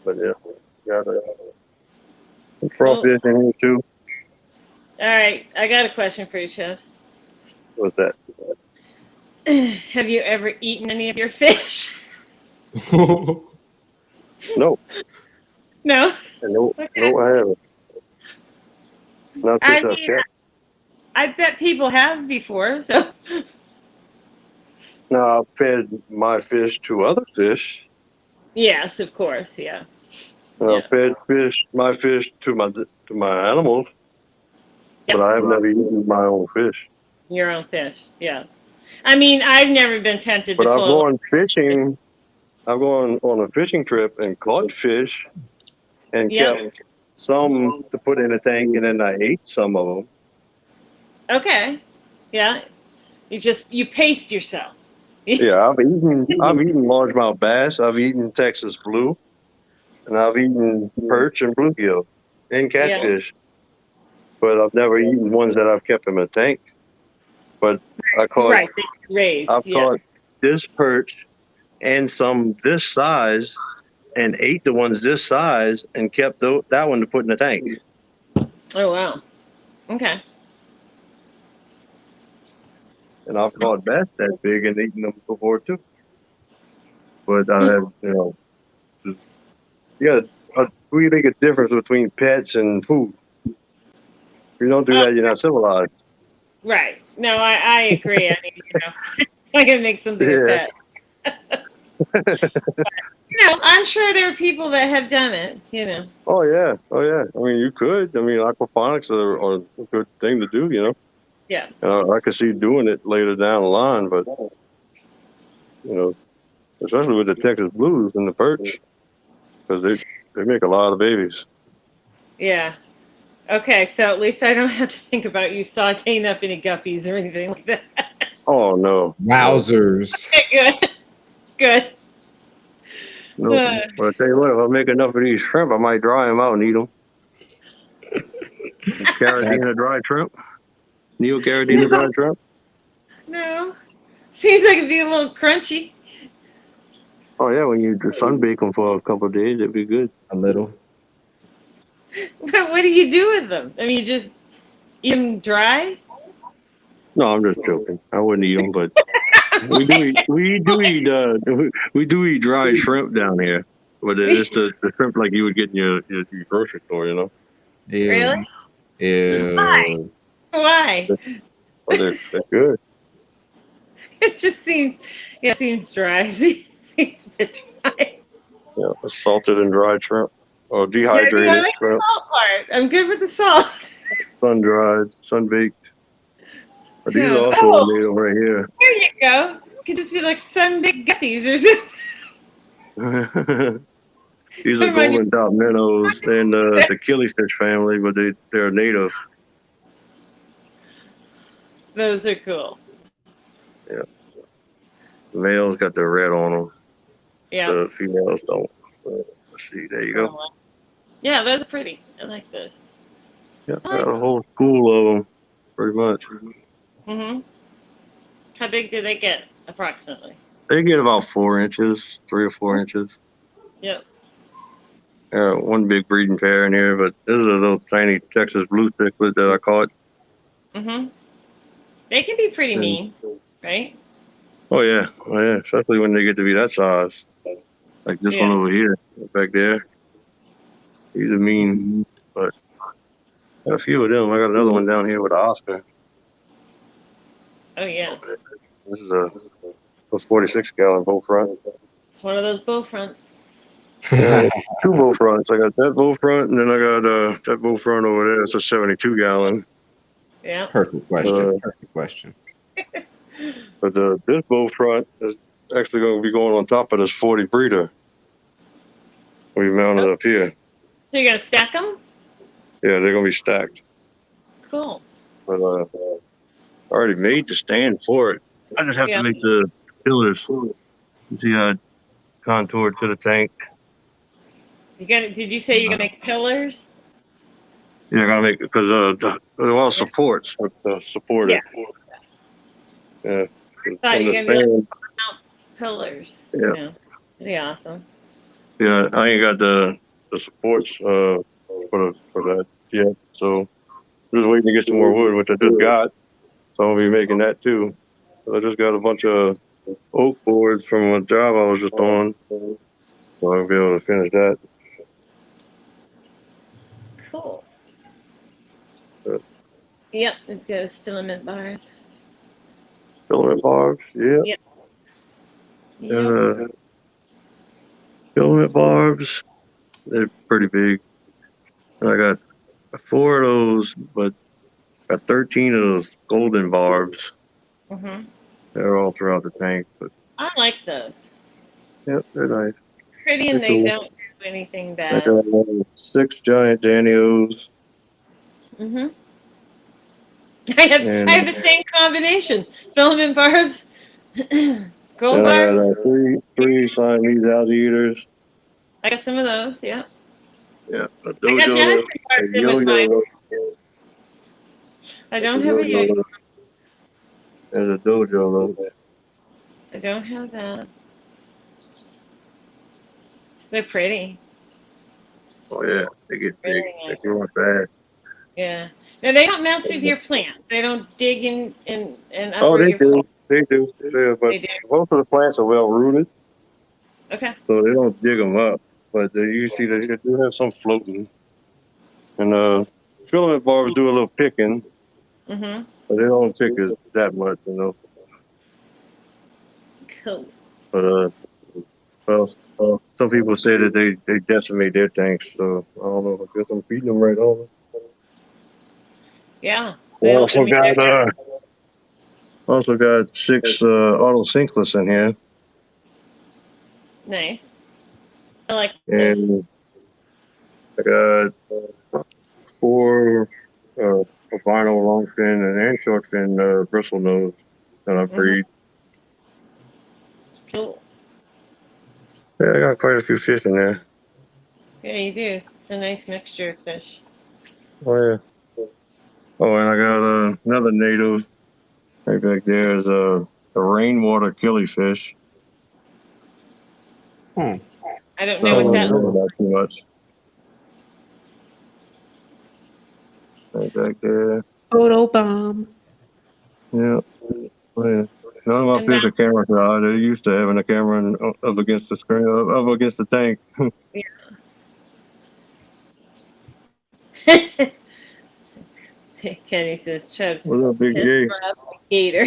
But yeah, got a crawfish in here too. All right. I got a question for you, Chefs. What's that? Have you ever eaten any of your fish? No, No. no, Okay. no, I haven't. Not I since I've mean, kept. I bet people have before. So. Now I've fed my fish to other fish. Yes, of course. Yeah. And I've fed my fish to my animals, but I have never eaten my own fish. Your own fish. Yeah. I mean, I've never been tempted But to I've pull. gone fishing. I've gone on a fishing trip and caught fish and Yeah. kept some to put in a tank, and then I ate some of them. Okay. Yeah. You paced yourself. Yeah, I've eaten largemouth bass. I've eaten Texas blue, and I've eaten perch and bluegill and catfish. But I've never eaten ones that I've kept in a tank. But Right. They raised. I've Yeah. caught this perch and some this size, and ate the ones this size, and kept that one to put in the tank. Oh wow. Okay. And I've caught bass that big and eaten them before too. But I have, we make a difference between pets and food. If you don't do that, you're not civilized. Right. No, I agree. I mean, I can make something a pet. I'm sure there are people that have done it. Oh yeah. I mean, you could. I mean, aquaponics are a good thing to do. Yeah. I could see doing it later down the line, but especially with the Texas blues and the perch, because they make a lot of babies. Yeah. Okay, so at least I don't have to think about you sauteing up any guppies or anything like that. Oh no. Wowzers. Okay, good. No. But I tell you what, if I make enough of these shrimp, I might dry them out and eat them. Carradina dried shrimp. Neo Carradina dried shrimp. No. Seems like it'd be a little crunchy. Oh yeah, when you sunbake them for a couple of days, it'd be good. A little. But what do you do with them? I mean, you just eat them dry? No, I'm just joking. I wouldn't eat them, but we do eat dried shrimp down here. But it's the shrimp like you would get in your grocery store, Ew. Really? Ew. Why? Oh, they're good. It just seems dry. Seems a bit dry. Yeah, salted and dried shrimp. Or Yeah, dehydrated I like the shrimp. salt part. I'm good with the salt. Sun dried, sun baked. But these Yeah. also are made over right here. There you go. It could just be like sun-baked guppies or something. These are golden top minnows and the killifish family, but they're native. Those are cool. Yeah. The males got the red on them. Yeah. The females don't. Let's see. There you go. Yeah, those are pretty. I like those. Yeah, I I like. got a whole school of them, pretty much. Mhm. How big do they get approximately? They get about 4 inches, 3 or 4 inches. Yep. One big breeding pair in here, but this is a little tiny Texas blue cichlid that I caught. Mhm. They can be pretty And mean, right? oh yeah, especially when they get to be that size, like this one Yeah. over here, back there. He's a mean, but I got a few of them. I got another one down here with an Oscar. Oh yeah. This is a 46 gallon bow front. It's one of those bow fronts. Yeah, two bow fronts. I got that bow front, and then I got that bow front over there. It's a 72 gallon. Yeah. Perfect question. Perfect question. But this bow front is actually going to be going on top of this 40 breeder we mounted up here. So you're gonna stack them? Yeah, they're going to be stacked. Cool. But I already made the stand for it. I just have Yeah. to make the pillars. You see how it contoured to the tank? Did you say you're gonna make pillars? Yeah, I got to make it because there are supports with the supported. Yeah. Thought On you were the gonna be like stand. pillars. Yeah. Yeah. Pretty awesome. Yeah, I ain't got the supports for that yet. So just waiting to get some more wood, which I just got. So I'll be making that too. I just got a bunch of oak boards from a job I was just on. So I'll be able to finish that. Cool. Uh, Yep. It's got filament bars. Filament barbs, yeah. Yep. Yep. Uh, Filament barbs, they're pretty big. I got 4 of those, but got 13 of those golden barbs. Mhm. They're all throughout the tank, but I like those. yep, they're nice. Pretty, They're and they cool. don't do anything I bad. got 6 giant Danios. Mhm. I have And the same combination. Filament barbs, gold then I got bars. three Siamese alligators. I got some of those. Yeah. Yeah, a I got dojo, Denison a barbs in with mine. yo-yo, I a don't have a yo. yo-yo, and a dojo. I don't have that. They're pretty. Oh yeah, they get big. Really They nice. grow fast. Yeah. Now they don't mess with your plant. They don't dig in and Oh, uproot they your do. plant. They do. Yeah, but They do. most of the plants are well rooted, Okay. so they don't dig them up. But you see, they do have some floating. And filament barbs do a little picking, Mhm. but they don't pick as that much, you know. Cool. But well, some people say that they decimate their tanks, so I don't know. I guess I'm feeding them right on. Yeah. I They don't. I mean, they're also got 6 auto sinkless in here, nice. I like those. and I got 4 albino longfin and short fin bristle nose that I Mhm. breed. Cool. Yeah, I got quite a few fish in there. Yeah, you do. It's a nice mixture of fish. Oh yeah. Oh, and I got another native right back there is a rainwater killifish. Hmm. I don't So know I what don't that. know about too much. Right back there. Photo bomb. Yeah. Oh, yeah. None of my And fish are camera shy. They're used to having a camera up against the screen, up against the tank. that. Kenny says, Chubbs, What's up, Big piss J? Rob the gator.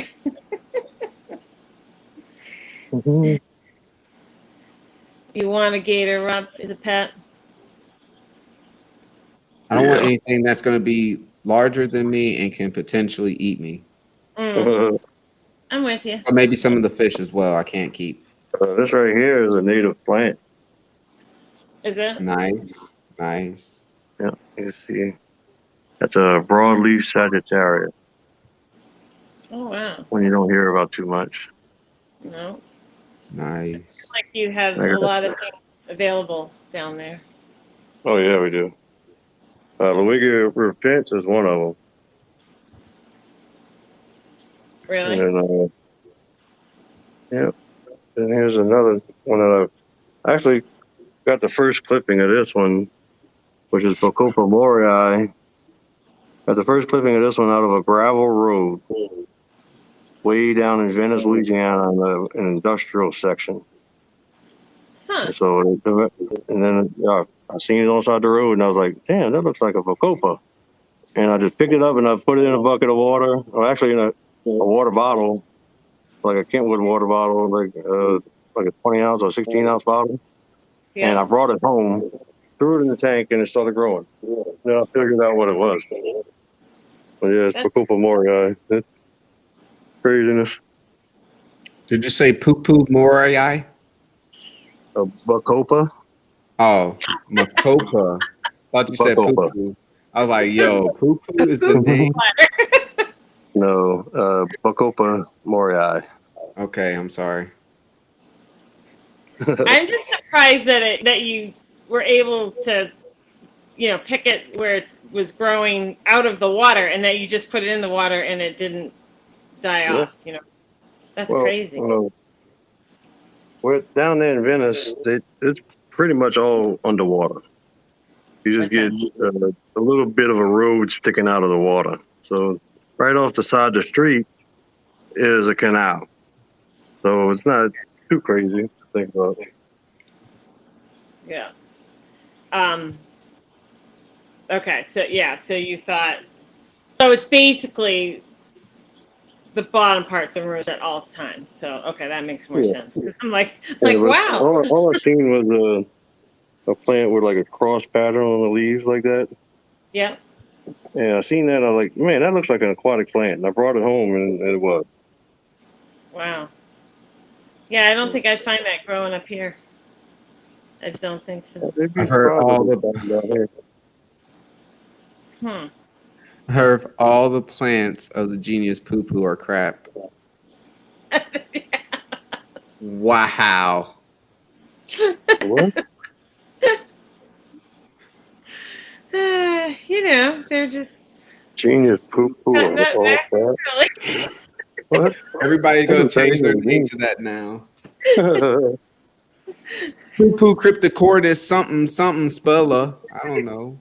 Mhm. You want a gator, Rob, as a pet? I don't want Yeah. anything that's going to be larger than me and can potentially eat me. I'm with you. Or maybe some of the fish as well. I can't keep. This right here is a native plant. Is it? Nice. Nice. Yeah, you see. That's a broadleaf Sagittarius. Oh, wow. When you don't hear about too much. No. Nice. Like you have I a got lot of things available down there. Oh yeah, we do. Luigia Repents is one of them. Really? And then, yeah. And here's another one that I actually got the first clipping of this one, which is Bacopa Morii. Got the first clipping of this one out of a gravel road way down in Venice, Louisiana, in an industrial section. Huh. And so, and then I seen it on the side of the road, and I was like, "Damn, that looks like a Bacopa." And I just picked it up and I put it in a bucket of water, or actually in a water bottle, like a Kentwood water bottle, like a 20-ounce or 16-ounce bottle. Yeah. And I brought it home, threw it in the tank, and it started growing. Then I figured out what it was. But yeah, it's Bacopa Morii. It's craziness. Did you say poo-poo morai? Bacopa? Oh, Macopa. Thought you said Bacopa. poo-poo. I was like, yo, poo-poo is the name? No, Bacopa Morii. Okay, I'm sorry. I'm just surprised that you were able to, pick it where it was growing out of the water, and that you just put it in the water and it didn't die off. That's crazy. Well, down there in Venice, it's pretty much all underwater. You just get a little bit of a road sticking out of the water. So right off the side of the street is a canal. So it's not too crazy to think about. Yeah. Okay. So you thought. So it's basically the bottom part's emerged at all times. So okay, that makes more sense. I'm like wow. All I seen was a plant with like a cross pattern on the leaves like that. Yeah. And I seen that. I was like, man, that looks like an aquatic plant. And I brought it home, and it was. Wow. Yeah, I don't think I'd find that growing up here. I just don't think so. I've heard all the plants of the genius poo-poo are crap. Wow. What? They're just Genius poo-poo. What? Everybody's gonna change their name to that now. Poo-poo cryptocortis something something speller. I don't know.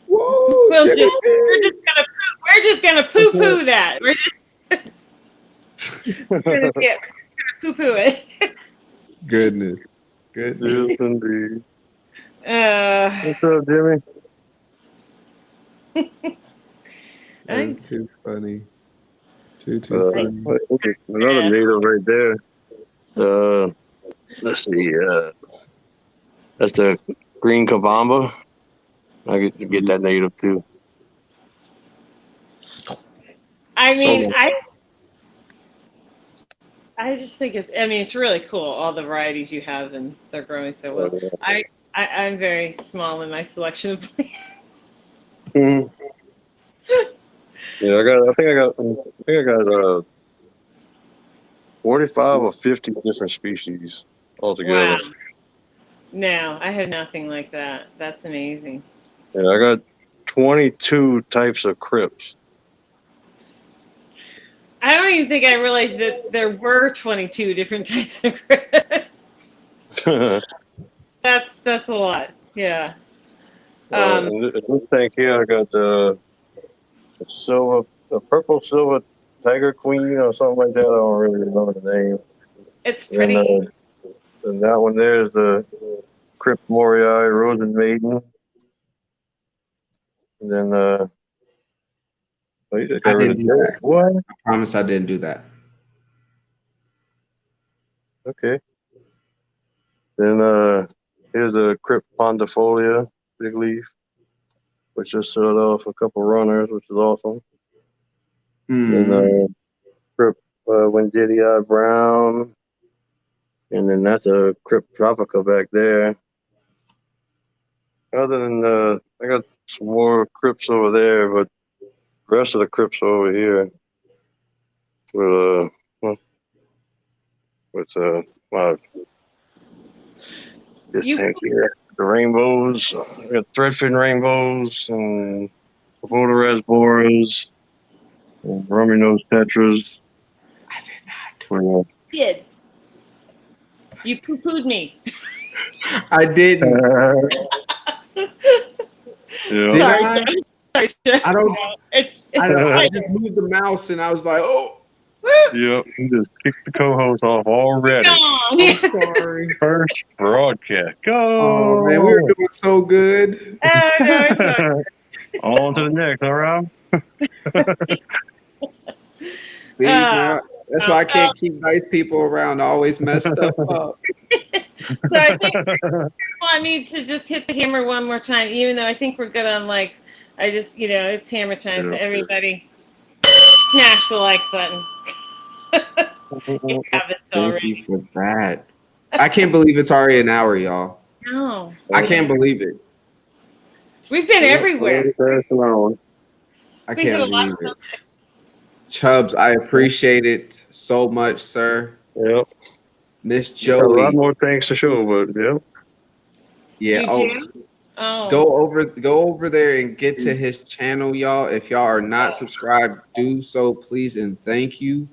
Whoa, we're just gonna poo-poo that. We're gonna poo-poo it. Goodness. Yes, indeed. What's up, Jimmy? That's too funny. Too funny. Another native right there. Let's see. That's the green kabamba. I get that native too. I mean, I just think it's really cool, all the varieties you have, and they're growing so well. I'm very small in my selection of plants. Mm-hmm. Yeah, I think I got 45 or 50 different species altogether. Wow. No, I have nothing like that. That's amazing. Yeah, I got 22 types of crypts. I don't even think I realized that there were 22 different types of crypts. That's a lot. Yeah. In this tank here, I got a purple silver tiger queen or something like that. I don't really remember the name. It's pretty. And that one there is the Crypt Morii Rosen Maiden. And then I didn't do that. What? I promise I didn't do that. Okay. Then here's a Crypt Pondifolia big leaf, which just set off a couple runners, which is awesome. And Crypt Wenditii Brown. And then that's a Crypt Tropica back there. Other than I got some more crypts over there, but the rest of the crypts are over here. But with my this You- tank here. The rainbows, we got threadfin rainbows and Votoraz boras, and rummy nose tetras. I did not. For, did. You poo-pooed me. I didn't. yeah. Did Sorry, I? Sorry, sir. I don't. It's I just moved the mouse and I was like, oh, Yep, you just kicked the co-host off already. gone. I'm sorry. First broadcast. Go! Oh man, we were doing so good. Oh, no, it's okay. On to the next, all right? See, now, that's why I can't oh. keep nice people around. I always mess stuff up. So I think you want me to just hit the hammer one more time, even though I think we're good on likes. I just, it's hammer time, so everybody smash the like button. You have it Thank already. you for that. I can't believe it's already an hour, y'all. No, I can't believe it. we've been everywhere. I We did a can't lot believe of it. Chubbs, I appreciate it so much, sir. Yep. Miss Got a lot Joey. more things to show, but yep. Yeah. You Oh, do? Oh. go over there and get to his channel, y'all. If y'all are not subscribed, do so, please and thank you.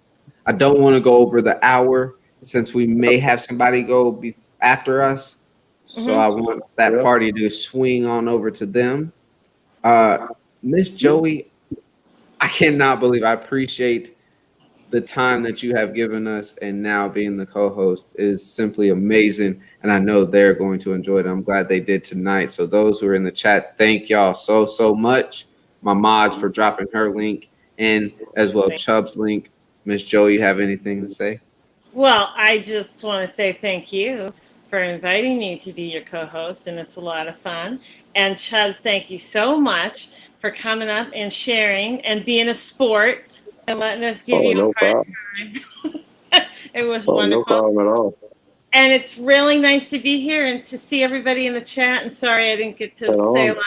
I don't want to go over the hour since we may have somebody go after us. So I want that Yep. party to swing on over to them. Miss Joey, I cannot believe I appreciate the time that you have given us, and now being the co-host is simply amazing. And I know they're going to enjoy it. I'm glad they did tonight. So those who are in the chat, thank y'all so much. My mods for dropping her link, and as well Chubb's link. Miss Joey, you have anything to say? Well, I just want to say thank you for inviting me to be your co-host, and it's a lot of fun. And Chuz, thank you so much for coming up and sharing and being a sport and letting us give you no a hard problem. time. It was No wonderful. problem at all. And it's really nice to be here and to see everybody in the chat. And sorry I didn't get to say a lot of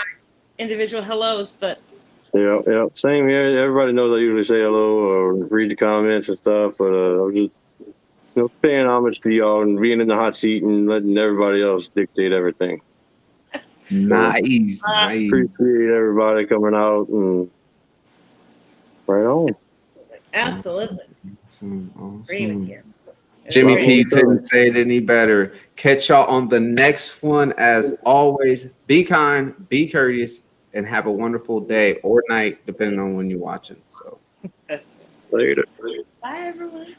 individual hellos, but Yeah. Same here. Everybody knows I usually say hello or read the comments and stuff, but I'm just paying homage to y'all and being in the hot seat and letting everybody else dictate everything. Nice. Appreciate everybody coming out and right on. absolutely. Awesome. Agree with you. Jimmy Agree. P couldn't say it any better. Catch y'all on the next one. As always, be kind, be courteous, and have a wonderful day or night, depending on when you're watching. So, That's Later. Bye, everyone.